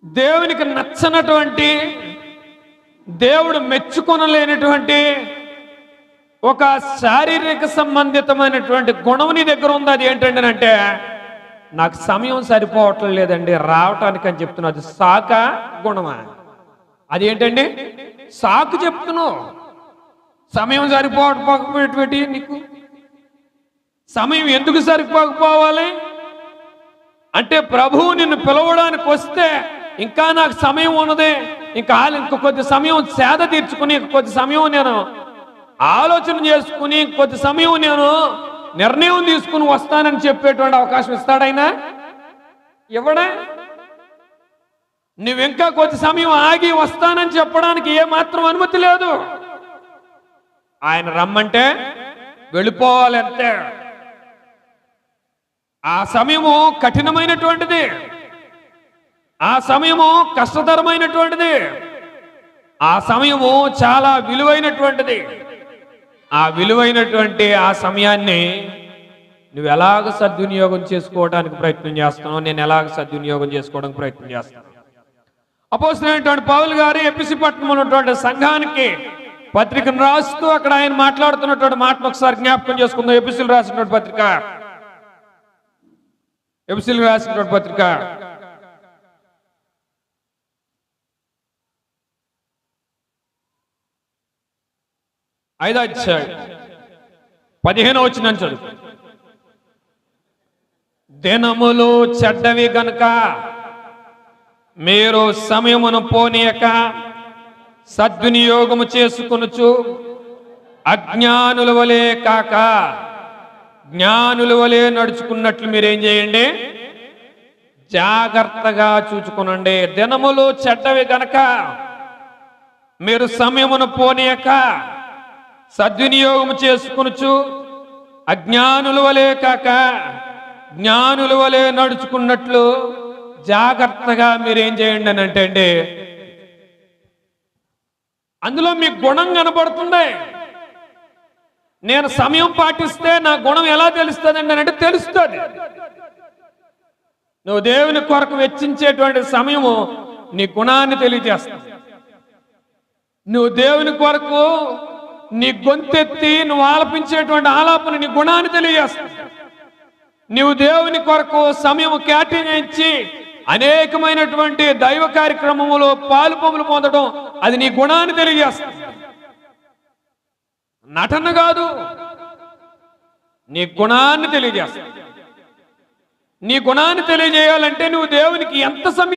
దేవునికి నచ్చనటువంటి, దేవుడు మెచ్చుకొనలేనటువంటి ఒక శారీరక సంబంధితమైనటువంటి గుణం నీ దగ్గర ఉంది. అది ఏంటంటే అంటే నాకు సమయం సరిపోవటం లేదండి రావటానికి అని చెప్తున్నావు. అది సాక గుణమా? అది ఏంటండి సాకు చెప్తున్నావు. సమయం సరిపోకపోయేటువంటి నీకు సమయం ఎందుకు సరిపోకపోవాలి అంటే ప్రభువు నిన్ను పిలవడానికి వస్తే ఇంకా నాకు సమయం ఉన్నది, ఇంకా కొద్ది సమయం సేద తీర్చుకుని, కొద్ది సమయం నేను ఆలోచన చేసుకుని, కొద్ది సమయం నేను నిర్ణయం తీసుకుని వస్తానని చెప్పేటువంటి అవకాశం ఇస్తాడైనా? ఇవ్వడా? నువ్వింకా కొద్ది సమయం ఆగి వస్తానని చెప్పడానికి ఏమాత్రం అనుమతి లేదు. ఆయన రమ్మంటే వెళ్ళిపోవాలి అంతే. ఆ సమయము కఠినమైనటువంటిది, ఆ సమయము కష్టతరమైనటువంటిది, ఆ సమయము చాలా విలువైనటువంటిది. ఆ విలువైనటువంటి ఆ సమయాన్ని నువ్వు ఎలాగ సద్వినియోగం చేసుకోవడానికి ప్రయత్నం చేస్తున్నావు, నేను ఎలాగ సద్వినియోగం చేసుకోవడానికి ప్రయత్నం చేస్తాను. అపోస్తలుడైనటువంటి పౌలు గారు ఎఫెసు పట్టణంలో ఉన్నటువంటి సంఘానికి పత్రికను రాస్తూ అక్కడ ఆయన మాట్లాడుతున్నటువంటి మాటను ఒకసారి జ్ఞాపకం చేసుకుందాం. ఎఫెసీయులకు రాసినటువంటి పత్రిక, ఎఫెసీయులకు రాసినటువంటి పత్రిక 5వ అధ్యాయం 15వ వచనం చదువు. దినములు చెడ్డవి గనుక మీరు సమయమును పోనీయక సద్వినియోగము చేసుకొనుచు అజ్ఞానుల వలె కాక జ్ఞానుల వలె నడుచుకున్నట్లు మీరేం చేయండి, జాగ్రత్తగా చూచుకునండి. దినములు చెడ్డవి గనక మీరు సమయమును పోనీయక సద్వినియోగము చేసుకొనుచు అజ్ఞానుల వలె కాక జ్ఞానుల వలె నడుచుకున్నట్లు జాగ్రత్తగా మీరేం చేయండి అని అంటే అండి, అందులో మీ గుణం కనబడుతుంది. నేను సమయం పాటిస్తే నా గుణం ఎలా తెలుస్తుంది అంటే తెలుస్తుంది. నువ్వు దేవుని కొరకు వెచ్చించేటువంటి సమయము నీ గుణాన్ని తెలియజేస్తుంది. నువ్వు దేవుని కొరకు నీ గొంతెత్తి నువ్వు ఆలపించేటువంటి ఆలాపన నీ గుణాన్ని తెలియజేస్తుంది. నువ్వు దేవుని కొరకు సమయం కేటాయించి అనేకమైనటువంటి దైవ కార్యక్రమములో పాలుపొములు పొందడం అది నీ గుణాన్ని తెలియజేస్తుంది. నటన కాదు, నీ గుణాన్ని తెలియజేస్తుంది. నీ గుణాన్ని తెలియజేయాలంటే నువ్వు దేవునికి ఎంత సమయం